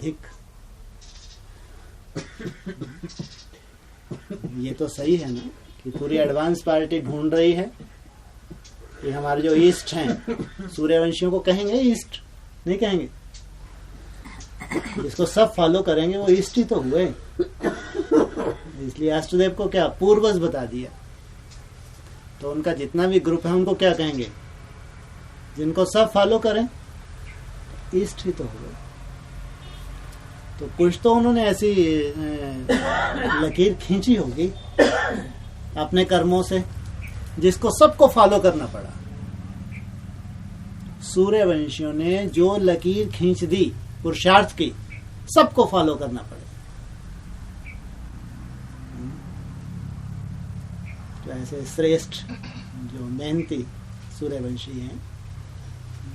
अधिक। ये तो सही है ना कि पूरी एडवांस पार्टी ढूंढ रही है कि हमारे जो ईस्ट हैं, सूर्यवंशियों को कहेंगे ईस्ट, नहीं कहेंगे। जिसको सब फॉलो करेंगे वो ईस्ट ही तो हुए। इसलिए अष्टदेव को क्या पूर्वज बता दिया। तो उनका जितना भी ग्रुप है उनको क्या कहेंगे? जिनको सब फॉलो करें ईस्ट ही तो हुए। तो कुछ तो उन्होंने ऐसी लकीर खींची होगी अपने कर्मों से जिसको सबको फॉलो करना पड़ा। सूर्यवंशियों ने जो लकीर खींच दी पुरुषार्थ की, सबको फॉलो करना पड़े। तो ऐसे श्रेष्ठ जो मेहनती सूर्यवंशी हैं,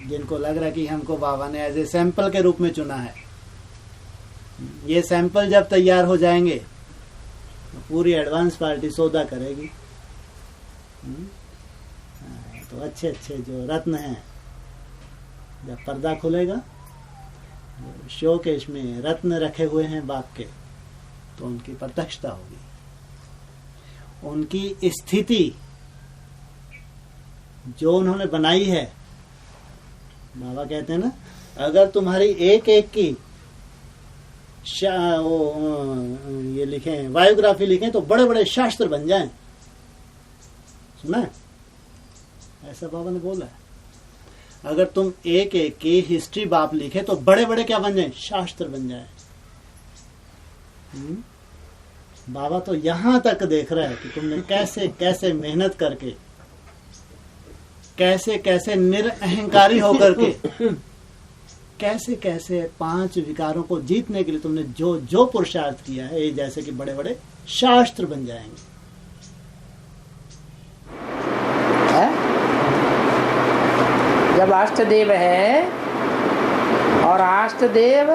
जिनको लग रहा है कि हमको बाबा ने एज ए सैंपल के रूप में चुना है, ये सैंपल जब तैयार हो जाएंगे तो पूरी एडवांस पार्टी सौदा करेगी। तो अच्छे अच्छे जो रत्न हैं, जब पर्दा खुलेगा, शोकेश में रत्न रखे हुए हैं बाप के, तो उनकी प्रत्यक्षता होगी। उनकी स्थिति जो उन्होंने बनाई है, बाबा कहते हैं ना, अगर तुम्हारी एक एक की ये लिखें, बायोग्राफी लिखें तो बड़े बड़े शास्त्र बन जाएं। सुना है? ऐसा बाबा ने बोला है। अगर तुम एक एक की हिस्ट्री बाप लिखे तो बड़े बड़े क्या बन जाए? शास्त्र बन जाए। बाबा तो यहां तक देख रहा है कि तुमने कैसे कैसे मेहनत करके, कैसे कैसे निरअहंकारी होकर के, कैसे कैसे 5 विकारों को जीतने के लिए तुमने जो जो पुरुषार्थ किया है, ये जैसे कि बड़े बड़े शास्त्र बन जाएंगे। जब अष्टदेव है और अष्टदेव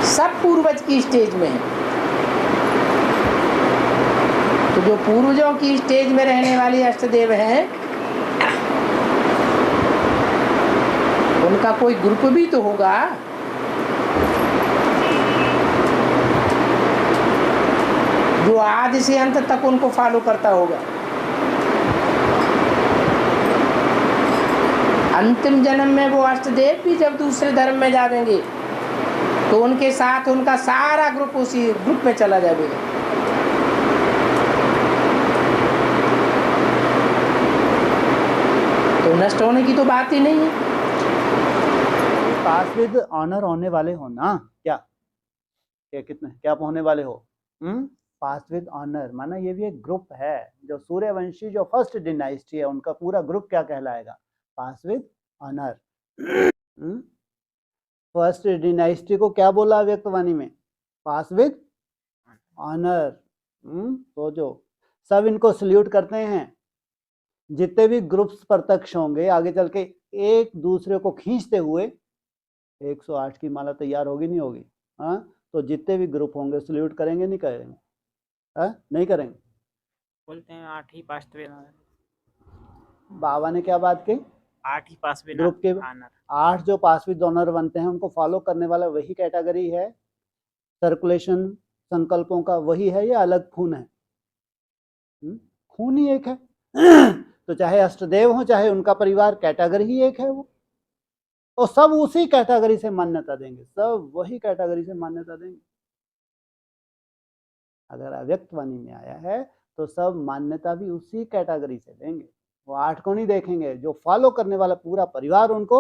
सब पूर्वज की स्टेज में है, तो जो पूर्वजों की स्टेज में रहने वाली अष्टदेव हैं, उनका कोई ग्रुप भी तो होगा। जो आदि से अंत तक उनको फॉलो करता होगा। अंतिम जन्म में वो अष्टदेव भी जब दूसरे धर्म में जाएंगे तो उनके साथ उनका सारा ग्रुप उसी ग्रुप में चला जाएगा। तो नष्ट होने की तो बात ही नहीं है। पास विद ऑनर होने वाले हो ना, क्या कितने क्या होने वाले हो? पास विद ऑनर माना ये भी एक ग्रुप है। जो सूर्यवंशी जो फर्स्ट डिनाइस्टी है, उनका पूरा ग्रुप क्या कहलाएगा? पास विद ऑनर। फर्स्ट डिनाइस्टी को क्या बोला व्यक्तवाणी में? पास विद ऑनर। तो जो सब इनको सल्यूट करते हैं। जितने भी ग्रुप्स प्रत्यक्ष होंगे आगे चल के एक दूसरे को खींचते हुए 108 की माला तैयार होगी नहीं होगी? हाँ, तो जितने भी ग्रुप होंगे सल्यूट करेंगे नहीं करेंगे? नहीं करेंगे। बोलते हैं 8 ही पास बाबा ने क्या बात की? 8 ही पास ग्रुप के 8 जो पास विद ऑनर बनते हैं, उनको फॉलो करने वाला वही कैटेगरी है। सर्कुलेशन संकल्पों का वही है या अलग खून है? खून ही एक है। तो चाहे अष्टदेव हो चाहे उनका परिवार, कैटेगरी ही एक है वो। तो सब उसी कैटेगरी से मान्यता देंगे, सब वही कैटेगरी से मान्यता देंगे। अगर अव्यक्तवाणी में आया है तो सब मान्यता भी उसी कैटेगरी से देंगे। वो 8 को नहीं देखेंगे। जो फॉलो करने वाला पूरा परिवार उनको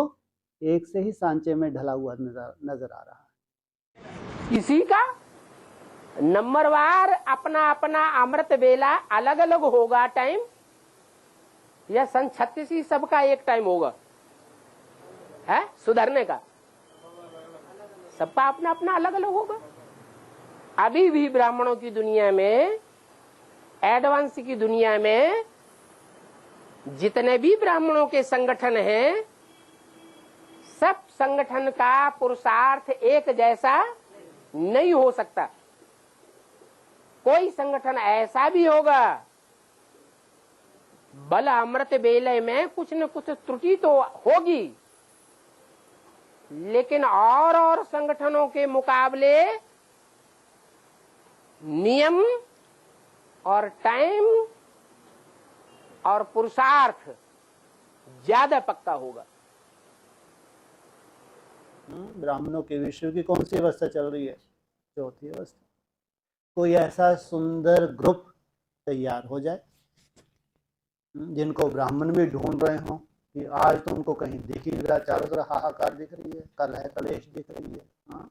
एक से ही सांचे में ढला हुआ नजर आ रहा है। इसी का नंबरवार अपना अपना अमृत बेला अलग अलग होगा टाइम, या सन 36 ही सबका एक टाइम होगा है सुधरने का? सबका अपना अपना अलग अलग होगा। अभी भी ब्राह्मणों की दुनिया में, एडवांस की दुनिया में जितने भी ब्राह्मणों के संगठन हैं, सब संगठन का पुरुषार्थ एक जैसा नहीं हो सकता। कोई संगठन ऐसा भी होगा बल अमृत बेले में कुछ न कुछ त्रुटि तो होगी, लेकिन और संगठनों के मुकाबले नियम और टाइम और पुरुषार्थ ज्यादा पक्का होगा। ब्राह्मणों के विश्व की कौन सी अवस्था चल रही है? चौथी अवस्था। कोई ऐसा सुंदर ग्रुप तैयार हो जाए जिनको ब्राह्मण भी ढूंढ रहे हो कि आज तो उनको कहीं दिख ही नहीं रहा, चारों तरफ हाहाकार दिख रही है, कलह कलेश दिख रही है। हाँ,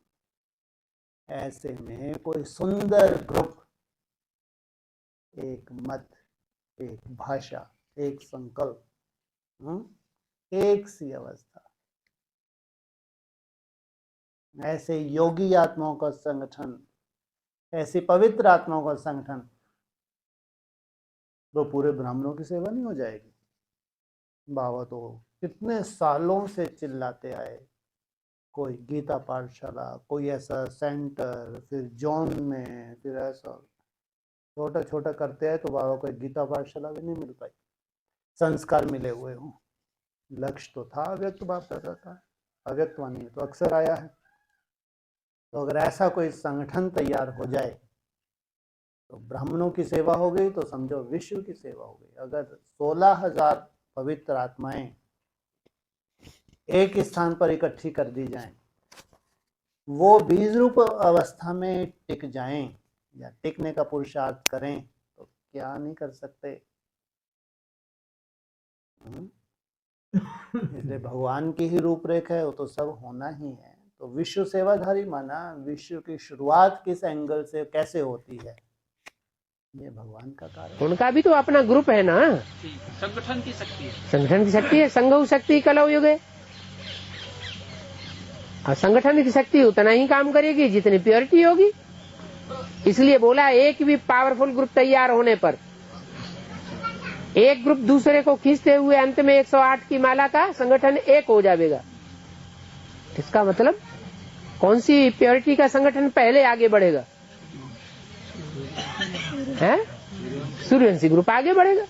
ऐसे में कोई सुंदर ग्रुप, एक मत, एक भाषा, एक संकल्प, एक सी अवस्था, ऐसे योगी आत्माओं का संगठन, ऐसी पवित्र आत्माओं का संगठन, तो पूरे ब्राह्मणों की सेवा नहीं हो जाएगी? बाबा तो कितने सालों से चिल्लाते आए, कोई गीता पाठशाला, कोई ऐसा सेंटर, फिर जॉन में, फिर ऐसा छोटा छोटा करते आए, तो बाबा को एक गीता पाठशाला भी नहीं मिल पाई। संस्कार मिले हुए हों, लक्ष्य तो था अव्यक्त, बाप कहता था अव्यक्त वाणी तो अक्सर आया है। तो अगर ऐसा कोई संगठन तैयार हो जाए तो ब्राह्मणों की सेवा हो गई, तो समझो विश्व की सेवा हो गई। अगर 16,000 पवित्र आत्माएं एक स्थान पर इकट्ठी कर दी जाएं, वो बीज रूप अवस्था में टिक जाएं या टिकने का पुरुषार्थ करें, तो क्या नहीं कर सकते। इसलिए भगवान की ही रूपरेखा है, वो तो सब होना ही है। तो विश्व सेवाधारी माना, विश्व की शुरुआत किस एंगल से कैसे होती है, ये भगवान का कार्य। उनका भी तो अपना ग्रुप है ना, संगठन की शक्ति है। संगठन की शक्ति है। संघ शक्ति कलौ युग है, और संगठन की शक्ति उतना ही काम करेगी जितनी प्योरिटी होगी। इसलिए बोला एक भी पावरफुल ग्रुप तैयार होने पर एक ग्रुप दूसरे को खींचते हुए अंत में 108 की माला का संगठन एक हो जाएगा। इसका मतलब कौन सी प्योरिटी का संगठन पहले आगे बढ़ेगा? है सूर्यवंशी ग्रुप आगे बढ़ेगा।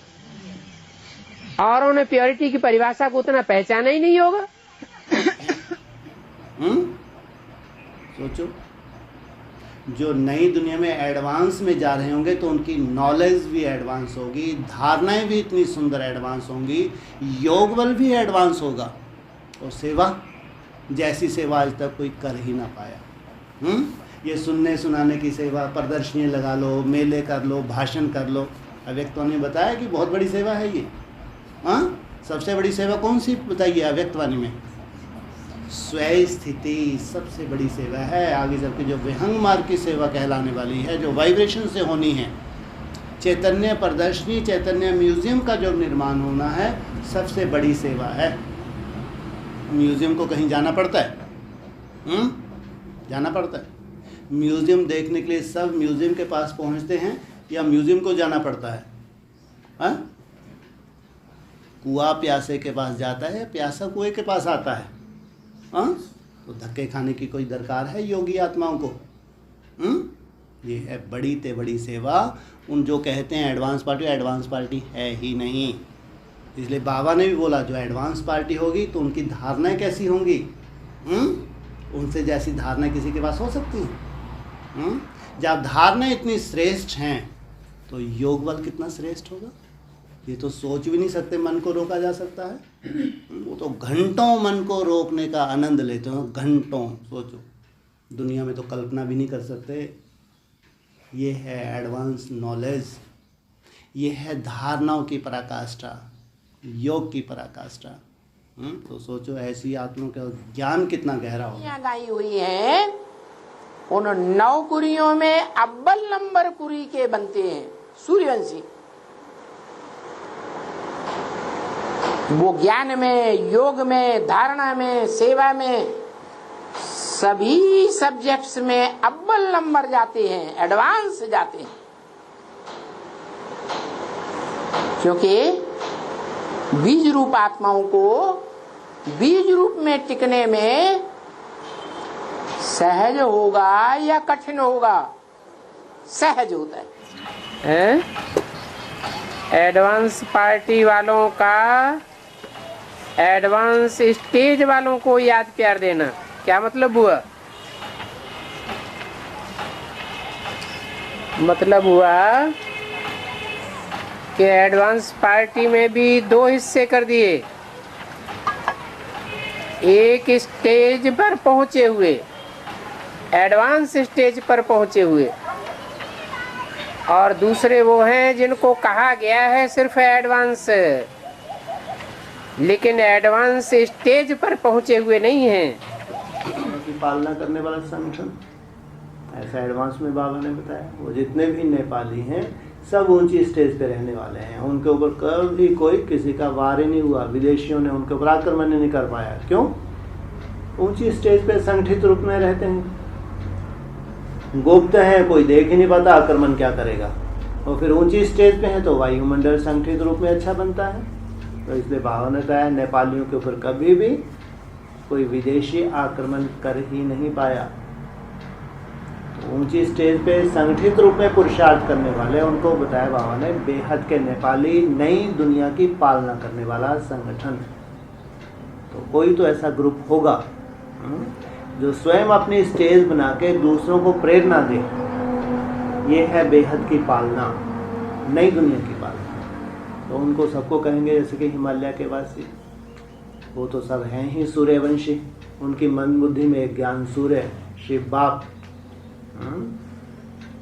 और उन्हें प्योरिटी की परिभाषा को उतना पहचाना ही नहीं होगा। सोचो, जो नई दुनिया में एडवांस में जा रहे होंगे तो उनकी नॉलेज भी एडवांस होगी, धारणाएं भी इतनी सुंदर एडवांस होंगी, योग बल भी एडवांस होगा, और सेवा जैसी सेवा आज तक कोई कर ही ना पाया। ये सुनने सुनाने की सेवा, प्रदर्शनी लगा लो, मेले कर लो, भाषण कर लो। अव्यक्तवाणी ने बताया कि बहुत बड़ी सेवा है ये। सबसे बड़ी सेवा कौन सी बताइए अव्यक्तवाणी में? स्वयं स्थिति सबसे बड़ी सेवा है। आगे चल के जो विहंग मार्ग की सेवा कहलाने वाली है, जो वाइब्रेशन से होनी है, चैतन्य प्रदर्शनी, चैतन्य म्यूजियम का जो निर्माण होना है, सबसे बड़ी सेवा है। म्यूजियम को कहीं जाना पड़ता है? जाना पड़ता है। म्यूजियम देखने के लिए सब म्यूजियम के पास पहुंचते हैं या म्यूजियम को जाना पड़ता है? कुआ प्यासे के पास जाता है, प्यासा कुएं के पास आता है। तो धक्के खाने की कोई दरकार है योगी आत्माओं को? ये है बड़ी ते बड़ी सेवा। उन जो कहते हैं एडवांस पार्टी है ही नहीं। इसलिए बाबा ने भी बोला जो एडवांस पार्टी होगी तो उनकी धारणाएं कैसी होंगी? उनसे जैसी धारणा किसी के पास हो सकती है? जब धारणाएं इतनी श्रेष्ठ हैं तो योग बल कितना श्रेष्ठ होगा, ये तो सोच भी नहीं सकते। मन को रोका जा सकता है? वो तो घंटों मन को रोकने का आनंद लेते हो, घंटों। सोचो, दुनिया में तो कल्पना भी नहीं कर सकते। ये है एडवांस नॉलेज, ये है धारणाओं की पराकाष्ठा, योग की पराकाष्ठा। तो सोचो ऐसी आत्मा का ज्ञान कितना गहरा होगा। गाई हुई है उन 9 कुरियों में अव्वल नंबर कुरी के बनते हैं सूर्यवंशी। वो ज्ञान में, योग में, धारणा में, सेवा में, सभी सब्जेक्ट्स में अव्वल नंबर जाते हैं, एडवांस जाते हैं। क्योंकि बीज रूप आत्माओं को बीज रूप में टिकने में सहज होगा या कठिन होगा? सहज होता है। एडवांस पार्टी वालों का एडवांस स्टेज वालों को याद प्यार देना। क्या मतलब हुआ? मतलब हुआ कि एडवांस पार्टी में भी दो हिस्से कर दिए। एक स्टेज पर पहुंचे हुए, एडवांस स्टेज पर पहुंचे हुए, और दूसरे वो हैं जिनको कहा गया है सिर्फ एडवांस, लेकिन एडवांस स्टेज पर पहुंचे हुए नहीं हैं। की पालना करने वाला संगठन, ऐसा एडवांस में बाबा ने बताया। वो जितने भी नेपाली हैं सब ऊंची स्टेज पे रहने वाले हैं। उनके ऊपर कभी कोई किसी का वार ही नहीं हुआ, विदेशियों ने उनके ऊपर आक्रमण नहीं कर पाया। क्यों? ऊंची स्टेज पे संगठित रूप में रहते हैं, गुप्त हैं, कोई देख ही नहीं पाता आक्रमण क्या करेगा। और फिर ऊंची स्टेज पे है तो वायुमंडल संगठित रूप में अच्छा बनता है। तो इसलिए बाबा ने कहा नेपालियों के ऊपर कभी भी कोई विदेशी आक्रमण कर ही नहीं पाया। तो ऊंची स्टेज पे संगठित रूप में पुरुषार्थ करने वाले, उनको बताया बाबा ने बेहद के नेपाली, नई दुनिया की पालना करने वाला संगठन। तो कोई तो ऐसा ग्रुप होगा जो स्वयं अपनी स्टेज बना के दूसरों को प्रेरणा दे। ये है बेहद की पालना, नई दुनिया की पालना। तो उनको सबको कहेंगे जैसे कि हिमालय के वासी, वो तो सब हैं ही सूर्यवंशी। उनकी मन बुद्धि में एक ज्ञान सूर्य शिव बाप।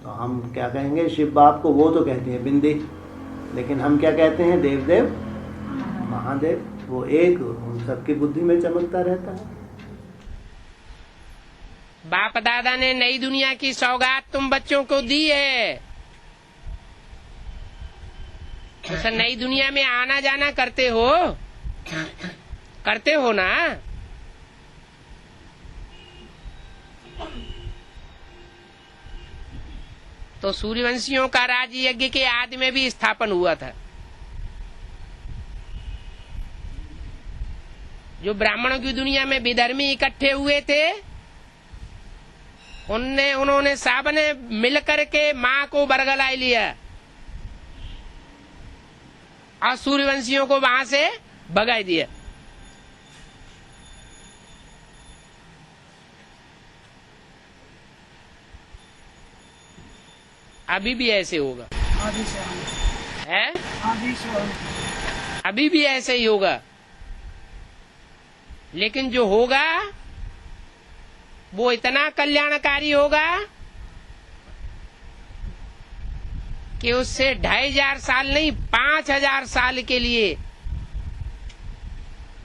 तो हम क्या कहेंगे? शिव बाप को वो तो कहते हैं बिंदी, लेकिन हम क्या कहते हैं? देवदेव महादेव। वो एक उन सबकी बुद्धि में चमकता रहता है। बाप दादा ने नई दुनिया की सौगात तुम बच्चों को दी है। तो नई दुनिया में आना जाना करते हो ना? तो सूर्यवंशियों का राज यज्ञ के आदि में भी स्थापन हुआ था। जो ब्राह्मणों की दुनिया में विधर्मी इकट्ठे हुए थे, उन्होंने सबने मिलकर के माँ को बरगलाए लिया और सूर्यवंशियों को वहां से भगाई दिया। अभी भी ऐसे होगा, है? अभी भी ऐसे ही होगा। लेकिन जो होगा वो इतना कल्याणकारी होगा कि उससे 2500 साल नहीं 5000 साल के लिए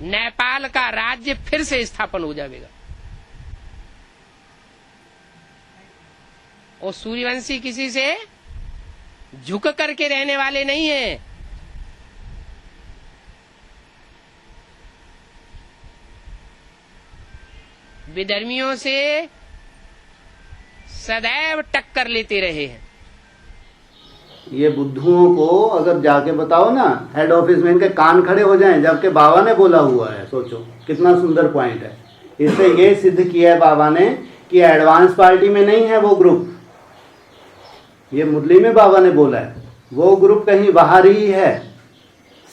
नेपाल का राज्य फिर से स्थापन हो जाएगा। और सूर्यवंशी किसी से झुक करके रहने वाले नहीं हैं। विधर्मियों से सदैव टक्कर लेते रहे हैं। ये बुद्धुओं को अगर जाके बताओ ना, हेड ऑफिस में इनके कान खड़े हो जाएं, जबकि बाबा ने बोला हुआ है। सोचो कितना सुंदर पॉइंट है। इससे ये सिद्ध किया है बाबा ने कि एडवांस पार्टी में नहीं है वो ग्रुप। ये मुरली में बाबा ने बोला है वो ग्रुप कहीं बाहर ही है।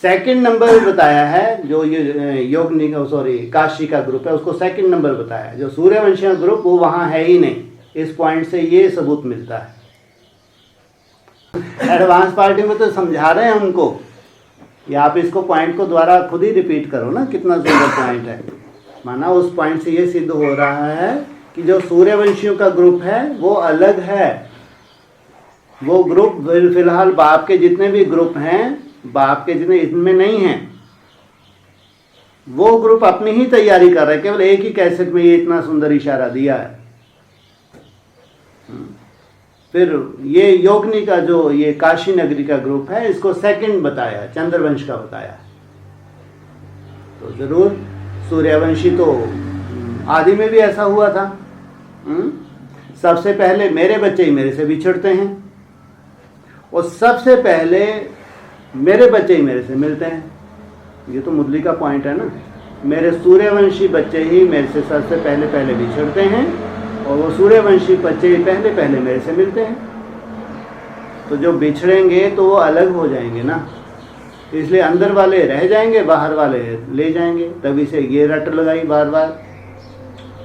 सेकंड नंबर बताया है जो ये काशी का ग्रुप है, उसको सेकंड नंबर बताया है। जो सूर्यवंशी ग्रुप वो वहां है ही नहीं। इस पॉइंट से ये सबूत मिलता है। एडवांस पार्टी में तो समझा रहे हैं उनको। ये आप इसको पॉइंट को द्वारा खुद ही रिपीट करो ना, कितना सुंदर पॉइंट है। माना उस पॉइंट से ये सिद्ध हो रहा है कि जो सूर्यवंशियों का ग्रुप है वो अलग है। वो ग्रुप फिलहाल बाप के जितने भी ग्रुप हैं, बाप के जितने इनमें नहीं हैं। वो ग्रुप अपनी ही तैयारी कर रहे हैं। केवल एक ही कैसेट में ये इतना सुंदर इशारा दिया है। फिर ये योगनी का जो ये काशी नगरी का ग्रुप है, इसको सेकंड बताया, चंद्रवंश का बताया। तो जरूर सूर्यवंशी तो आदि में भी ऐसा हुआ था। सबसे पहले मेरे बच्चे ही मेरे से बिछड़ते हैं और सबसे पहले मेरे बच्चे ही मेरे से मिलते हैं। ये तो मुरली का पॉइंट है ना। मेरे सूर्यवंशी बच्चे ही मेरे से सबसे पहले बिछड़ते हैं और वो सूर्यवंशी बच्चे ही पहले मेरे से मिलते हैं। तो जो बिछड़ेंगे तो वो अलग हो जाएंगे ना, इसलिए अंदर वाले रह जाएंगे, बाहर वाले ले जाएंगे। तभी से ये रट लगाई बार बार।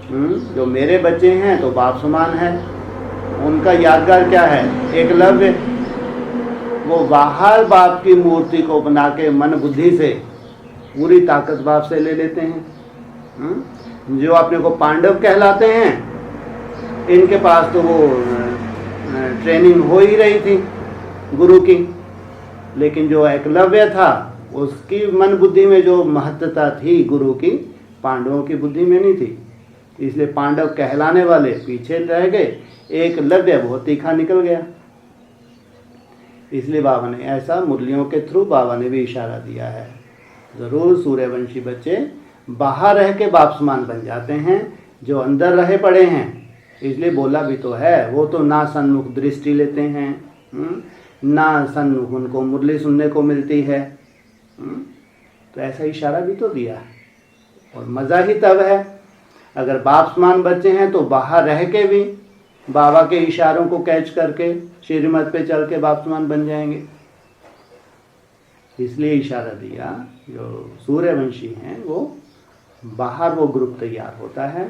जो मेरे बच्चे हैं तो बाप समान है। उनका यादगार क्या है? एकलव्य। वो बाहर बाप की मूर्ति को बना के मन बुद्धि से पूरी ताकत बाप से ले लेते हैं। जो अपने को पांडव कहलाते हैं, इनके पास तो वो ट्रेनिंग हो ही रही थी गुरु की, लेकिन जो एकलव्य था उसकी मन बुद्धि में जो महत्ता थी गुरु की, पांडवों की बुद्धि में नहीं थी। इसलिए पांडव कहलाने वाले पीछे रह गए, एकलव्य बहुत तीखा निकल गया। इसलिए बाबा ने ऐसा मुरलियों के थ्रू बाबा ने भी इशारा दिया है। जरूर सूर्यवंशी बच्चे बाहर रह के बाप समान बन जाते हैं, जो अंदर रहे पड़े हैं। इसलिए बोला भी तो है, वो तो ना सन्मुख दृष्टि लेते हैं, ना सन्मुख उनको मुरली सुनने को मिलती है। तो ऐसा इशारा भी तो दिया है। और मज़ा ही तब है अगर बाप समान बच्चे हैं तो बाहर रह के भी बाबा के इशारों को कैच करके श्रीमत पे चल के बाप समान बन जाएंगे। इसलिए इशारा दिया, जो सूर्यवंशी हैं वो बाहर वो ग्रुप तैयार होता है।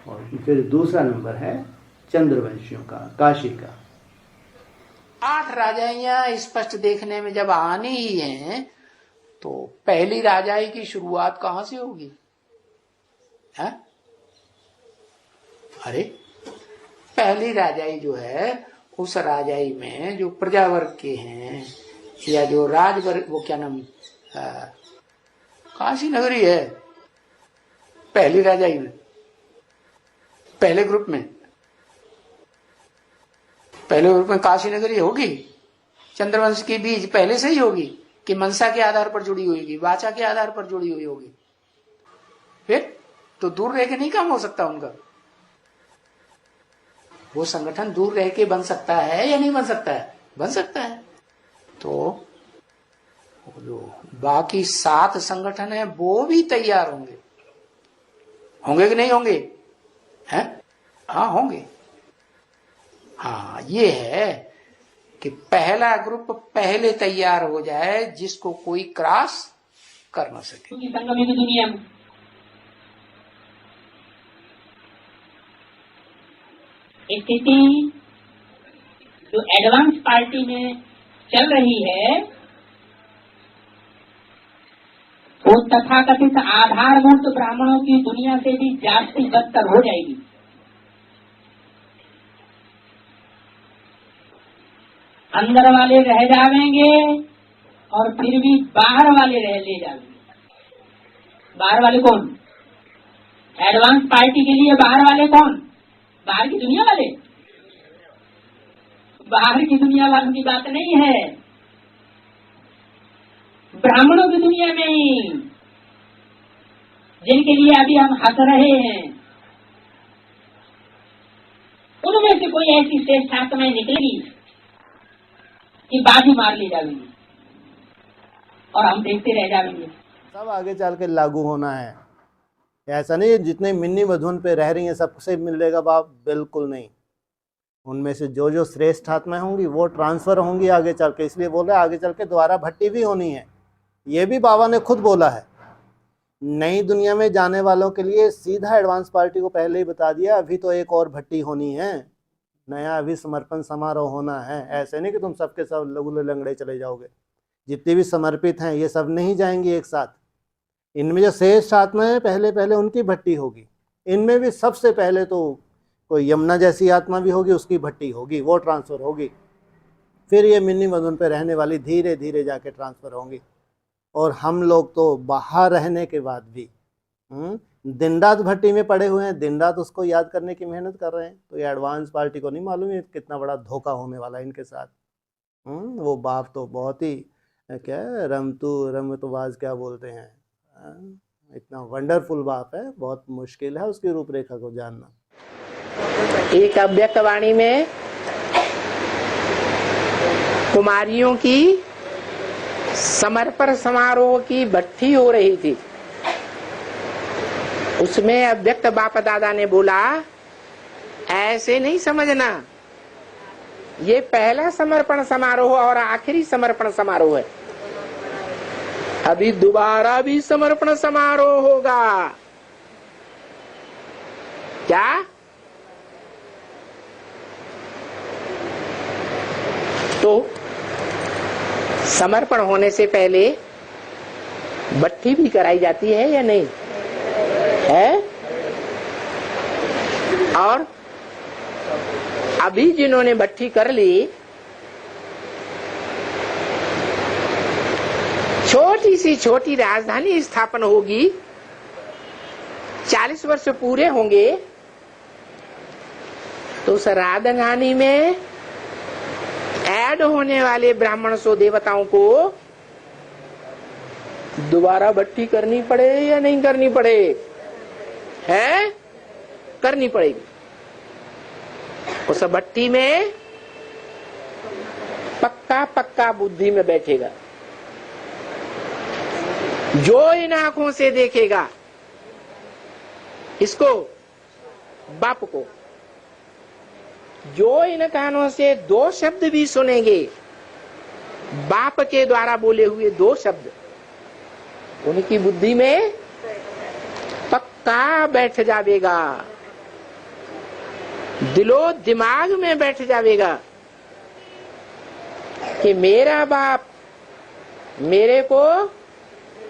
और फिर दूसरा नंबर है चंद्रवंशियों का, काशी का। 8 राजाइयां स्पष्ट देखने में जब आनी ही हैं, तो पहली राजाई की शुरुआत कहां से होगी? है? अरे पहली राजाई जो है, उस राजाई में जो प्रजावर्ग के हैं या जो राजवर्ग, वो क्या नाम, काशी नगरी है पहली राजाई में, पहले ग्रुप में काशी नगरी होगी। चंद्रवंश की बीज पहले से ही होगी कि मनसा के आधार पर जुड़ी हुई होगी, वाचा के आधार पर जुड़ी हुई होगी। फिर तो दूर रह के नहीं काम हो सकता उनका। वो संगठन दूर रह के बन सकता है या नहीं बन सकता है? बन सकता है। तो जो बाकी 7 संगठन है वो भी तैयार होंगे। होंगे कि नहीं होंगे? हैं? हाँ होंगे। हाँ, ये है कि पहला ग्रुप पहले तैयार हो जाए जिसको कोई क्रॉस कर ना सके। क्योंकि संगम की दुनिया में स्थिति जो एडवांस पार्टी में चल रही है, वो तथाकथित आधारभूत ब्राह्मणों की दुनिया से भी जास्ती बदतर हो जाएगी। अंदर वाले रह जाएंगे और फिर भी बाहर वाले रह ले जाएंगे। बाहर वाले कौन? एडवांस पार्टी के लिए बाहर वाले कौन? बाहर की दुनिया वाले। बाहर की दुनिया वालों की बात नहीं है, ब्राह्मणों की दुनिया में ही, जिनके लिए अभी हम हंस रहे हैं, उनमें से कोई ऐसी श्रेष्ठ में निकलेगी कि बाजी मार ली जाएगी और हम देखते रह जाएंगे। सब आगे चल के लागू होना है। ऐसा नहीं जितने मिन्नी मधुन पे रह रही हैं सबसे मिलेगा बाप, बिल्कुल नहीं। उनमें से जो जो श्रेष्ठ आत्माएं होंगी वो ट्रांसफर होंगी आगे चल के। इसलिए बोला आगे चल के द्वारा भट्टी भी होनी है। ये भी बाबा ने खुद बोला है। नई दुनिया में जाने वालों के लिए सीधा एडवांस पार्टी को पहले ही बता दिया, अभी तो एक और भट्टी होनी है, नया अभी समर्पण समारोह होना है। ऐसे नहीं कि तुम सबके सब लंगड़े लंगड़े चले जाओगे। जितने भी समर्पित हैं ये सब नहीं जाएंगे एक साथ। इनमें जो श्रेष्ठ आत्माएं पहले पहले उनकी भट्टी होगी। इनमें भी सबसे पहले तो कोई यमुना जैसी आत्मा भी होगी, उसकी भट्टी होगी, वो ट्रांसफ़र होगी। फिर ये मिन्नी मधुन पे रहने वाली धीरे धीरे जाके ट्रांसफ़र होंगी। और हम लोग तो बाहर रहने के बाद भी दिन रात भट्टी में पड़े हुए हैं, दिन रात उसको याद करने की मेहनत कर रहे हैं। तो ये एडवांस पार्टी को नहीं मालूम है कितना बड़ा धोखा होने वाला है इनके साथ। वो बाप तो बहुत ही क्या रमतुवाज क्या बोलते हैं, इतना वंडरफुल बाप है, बहुत मुश्किल है उसकी रूपरेखा को जानना। एक अव्यक्त वाणी में कुमारियों की समर्पण समारोह की भट्टी हो रही थी। उसमें अव्यक्त बाप दादा ने बोला, ऐसे नहीं समझना, ये पहला समर्पण समारोह और आखिरी समर्पण समारोह है। अभी दोबारा भी समर्पण समारोह होगा। क्या? तो समर्पण होने से पहले भट्ठी भी कराई जाती है या नहीं है? और अभी जिन्होंने भट्ठी कर ली, छोटी सी छोटी राजधानी स्थापन होगी, 40 वर्ष पूरे होंगे, तो उस राजधानी में ऐड होने वाले ब्राह्मण सो देवताओं को दोबारा भट्टी करनी पड़े या नहीं करनी पड़े? है? करनी पड़ेगी। उस भट्टी में पक्का पक्का बुद्धि में बैठेगा। जो इन आंखों से देखेगा इसको, बाप को, जो इन कानों से 2 शब्द भी सुनेंगे, बाप के द्वारा बोले हुए 2 शब्द, उनकी बुद्धि में पक्का बैठ जावेगा, दिलो दिमाग में बैठ जावेगा कि मेरा बाप मेरे को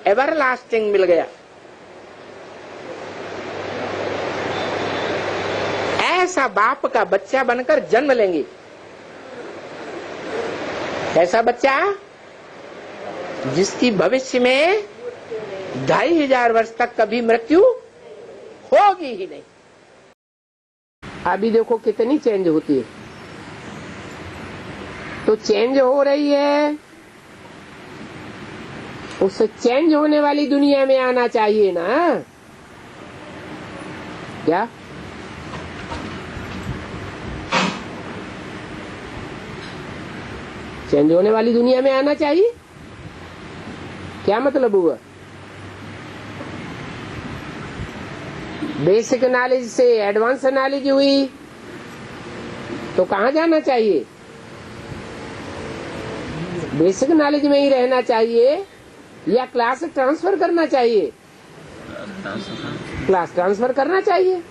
एवरलास्टिंग मिल गया। ऐसा बाप का बच्चा बनकर जन्म लेंगे। ऐसा बच्चा जिसकी भविष्य में 2500 वर्ष तक कभी मृत्यु होगी ही नहीं। अभी देखो कितनी चेंज होती है। तो चेंज हो रही है, उस चेंज होने वाली दुनिया में आना चाहिए ना? क्या? चेंज होने वाली दुनिया में आना चाहिए। क्या मतलब हुआ? बेसिक नॉलेज से एडवांस नॉलेज हुई तो कहाँ जाना चाहिए? बेसिक नॉलेज में ही रहना चाहिए या क्लास ट्रांसफर करना चाहिए? क्लास ट्रांसफर करना चाहिए।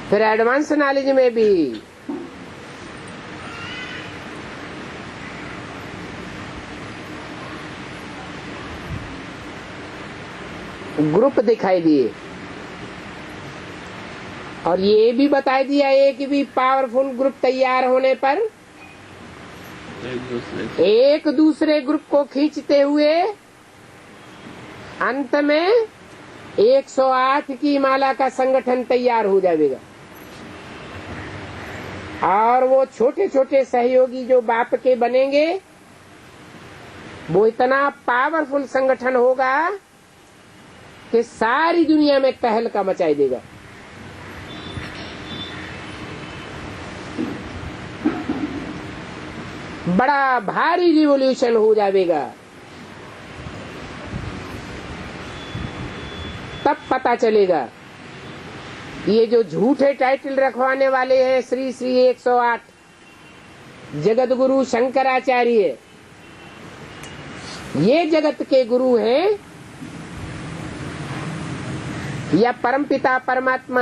फिर एडवांस नॉलेज में भी ग्रुप दिखाई दिए और ये भी बता दिया एक भी पावरफुल ग्रुप तैयार होने पर एक दूसरे ग्रुप को खींचते हुए अंत में 108 की माला का संगठन तैयार हो जाएगा। और वो छोटे छोटे सहयोगी जो बाप के बनेंगे वो इतना पावरफुल संगठन होगा कि सारी दुनिया में तहलका मचाई देगा। बड़ा भारी रिवॉल्यूशन हो जाएगा। तब पता चलेगा ये जो झूठे टाइटल रखवाने वाले हैं श्री श्री 108 जगत गुरु शंकराचार्य, ये जगत के गुरु हैं या परमपिता परमात्मा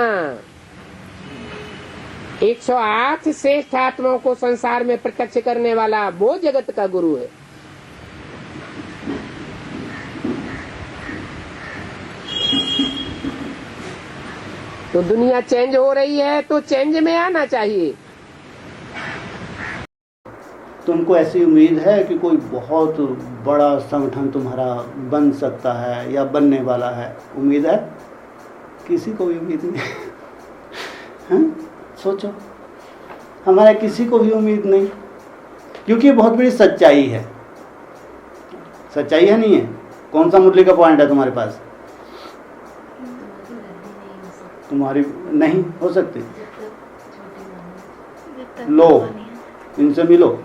108 श्रेष्ठ आत्माओं को संसार में प्रत्यक्ष करने वाला वो जगत का गुरु है। तो दुनिया चेंज हो रही है तो चेंज में आना चाहिए। तुमको ऐसी उम्मीद है कि कोई बहुत बड़ा संगठन तुम्हारा बन सकता है या बनने वाला है? उम्मीद है? किसी को भी उम्मीद नहीं है? सोचो, हमारा किसी को भी उम्मीद नहीं, क्योंकि ये बहुत बड़ी सच्चाई है। सच्चाई है नहीं है? कौन सा मुरली का पॉइंट है तुम्हारे पास? तुम्हारी नहीं हो सकती। लो, इनसे मिलो।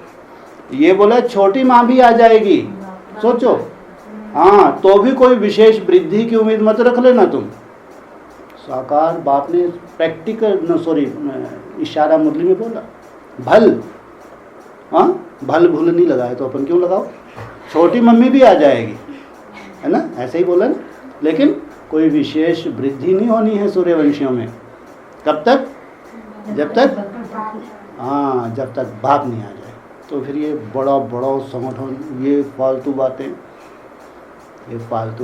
ये बोला छोटी माँ भी आ जाएगी। सोचो, हाँ, तो भी कोई विशेष वृद्धि की उम्मीद मत रख लेना तुम। साकार बाप ने प्रैक्टिकल इशारा मुरली में बोला, भल, हाँ, भल भूल नहीं लगाए तो अपन क्यों लगाओ? छोटी मम्मी भी आ जाएगी, है ना? ऐसे ही बोला ना। लेकिन कोई विशेष वृद्धि नहीं होनी है सूर्यवंशियों में। कब तक? जब तक जब तक बाप नहीं आ जाए। तो फिर ये बड़ा बड़ा संगठन, ये फालतू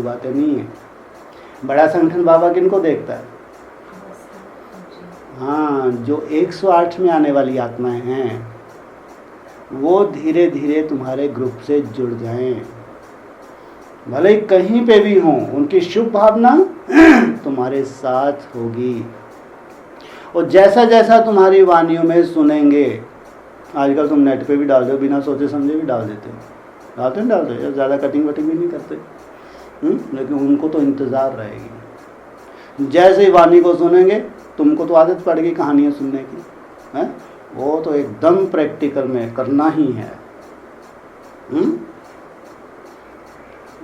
बातें नहीं है। बड़ा संगठन बाबा किनको देखता है? जो 108 में आने वाली आत्माएं हैं वो धीरे धीरे तुम्हारे ग्रुप से जुड़ जाएं, भले ही कहीं पे भी हों, उनकी शुभ भावना तुम्हारे साथ होगी। और जैसा जैसा तुम्हारी वानियों में सुनेंगे, आजकल तुम नेट पे भी डाल दो, बिना सोचे समझे भी डाल देते हो, डालते हो, ज़्यादा कटिंग वटिंग भी नहीं करते। लेकिन उनको तो इंतज़ार रहेगी। जैसे ही वाणी को सुनेंगे तुमको तो आदत पड़ गई कहानियाँ सुनने की, है? वो तो एकदम प्रैक्टिकल में करना ही है।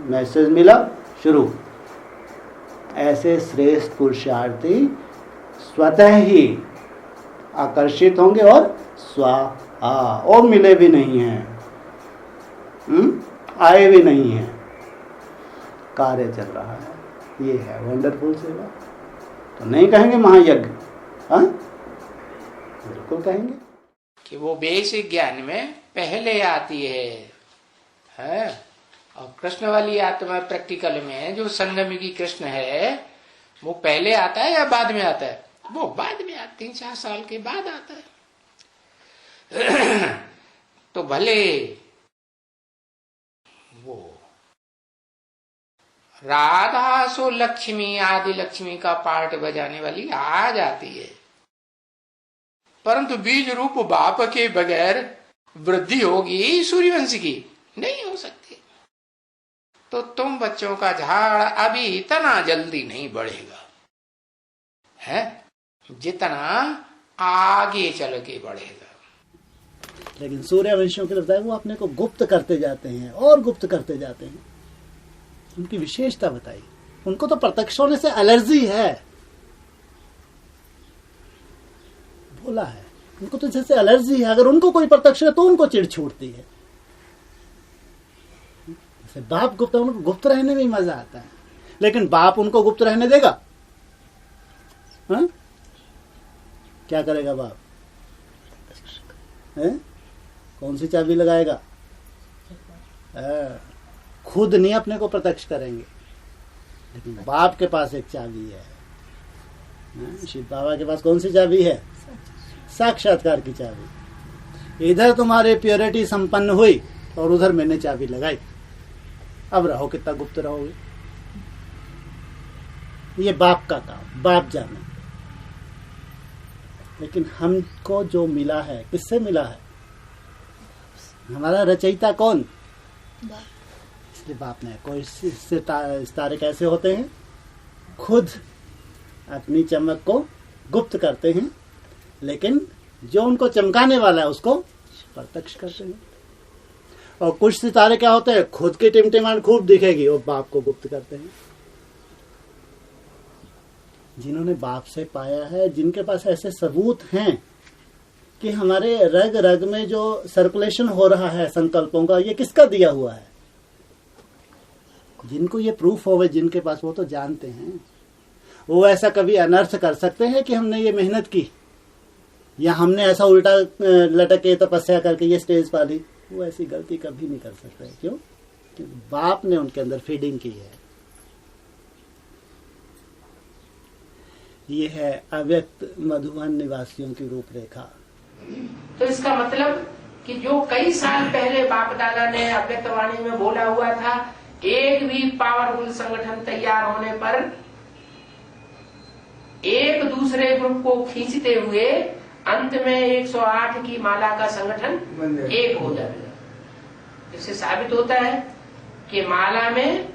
मैसेज मिला, शुरू। ऐसे श्रेष्ठ पुरुषार्थी स्वतः ही आकर्षित होंगे और और मिले भी नहीं हैं, आए भी नहीं हैं। कार्य चल रहा है, ये है वंडरफुल सेवा। तो नहीं कहेंगे महायज्ञ? बिल्कुल कहेंगे कि वो बेसिक ज्ञान में पहले आती है? और कृष्ण वाली आत्मा प्रैक्टिकल में जो संगमी कृष्ण है वो पहले आता है या बाद में आता है? वो बाद में आता, 3-4 साल के बाद आता है। तो भले वो राधा सो लक्ष्मी, आदि लक्ष्मी का पार्ट बजाने वाली आ जाती है, परंतु बीज रूप बाप के बगैर वृद्धि होगी सूर्यवंश की नहीं हो सकती। तो तुम बच्चों का झाड़ अभी इतना जल्दी नहीं बढ़ेगा, है, जितना आगे चल के बढ़ेगा। लेकिन सूर्यवंशियों के लगता है वो अपने को गुप्त करते जाते हैं और गुप्त करते जाते हैं। उनकी विशेषता बताई। उनको तो प्रत्यक्ष होने से एलर्जी है, बोला है। उनको तो जैसे एलर्जी है, अगर उनको कोई प्रत्यक्ष है तो उनको चिढ़ छूटती है। जैसे बाप गुप्त है, उनको गुप्त रहने में ही मजा आता है। लेकिन बाप उनको गुप्त रहने देगा? हा? क्या करेगा बाप? है? कौन सी चाबी लगाएगा? खुद नहीं अपने को प्रत्यक्ष करेंगे, लेकिन बाप के पास एक चाबी है। शिव बाबा के पास कौन सी चाबी है? साक्षात्कार की चाबी। इधर तुम्हारी प्योरिटी संपन्न हुई और उधर मैंने चाबी लगाई। अब रहो कितना गुप्त रहोगे, ये बाप का काम, बाप जाने। लेकिन हमको जो मिला है, किससे मिला है? हमारा रचयिता कौन? इसलिए बाप ने कोई सितारे कैसे होते हैं? खुद अपनी चमक को गुप्त करते हैं, लेकिन जो उनको चमकाने वाला है उसको प्रत्यक्ष करते हैं। और कुछ सितारे क्या होते हैं? खुद की टिमटिमाहट खूब दिखेगी और बाप को गुप्त करते हैं। जिन्होंने बाप से पाया है, जिनके पास ऐसे सबूत हैं कि हमारे रग रग में जो सर्कुलेशन हो रहा है संकल्पों का, ये किसका दिया हुआ है, जिनको ये प्रूफ होवे, जिनके पास, वो तो जानते हैं। वो ऐसा कभी अनर्थ कर सकते हैं कि हमने ये मेहनत की या हमने ऐसा उल्टा लटक के तपस्या करके ये स्टेज पा ली? वो ऐसी गलती कभी नहीं कर सकते। क्यों? क्योंकि बाप ने उनके अंदर फीडिंग की है। ये है अव्यक्त मधुबन निवासियों की रूपरेखा। तो इसका मतलब कि जो कई साल पहले बाप दादा ने अव्यक्त वाणी में बोला हुआ था, एक भी पावरफुल संगठन तैयार होने पर एक दूसरे ग्रुप को खींचते हुए अंत में 108 की माला का संगठन एक हो जाएगा। इससे साबित होता है कि माला में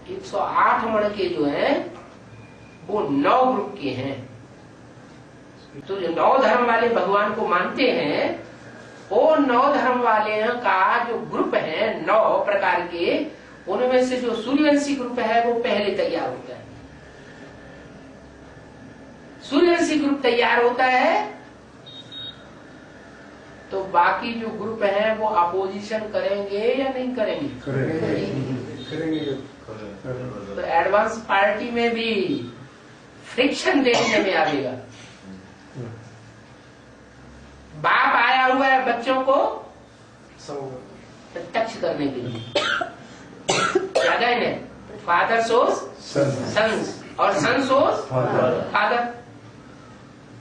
108 मण के जो हैं वो 9 ग्रुप के हैं। तो जो 9 धर्म वाले भगवान को मानते हैं, वो 9 धर्म वाले का जो ग्रुप है 9 प्रकार के, उनमें से जो सूर्यवंशी ग्रुप है वो पहले तैयार होता है। सूर्यवंशी ग्रुप तैयार होता है तो बाकी जो ग्रुप है वो अपोजिशन करेंगे या नहीं करेंगे? करेंगे। तो एडवांस पार्टी में भी फ्रिक्शन देखने में आएगा। बाप आया हुआ है बच्चों को टच करने के लिए, क्या गए फादर सोज सन्स और सन सोज फादर।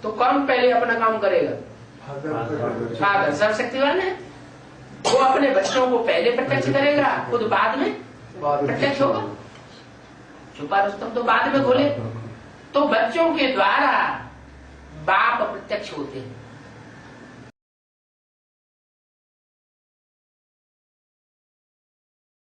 तो कौन पहले अपना काम करेगा? फादर सर्वशक्तिवान है, वो अपने बच्चों को पहले प्रत्यक्ष करेगा, खुद बाद में प्रत्यक्ष होगा। छुपा रुस्तम तो बाद में खोले। तो बच्चों के द्वारा बाप प्रत्यक्ष होते हैं।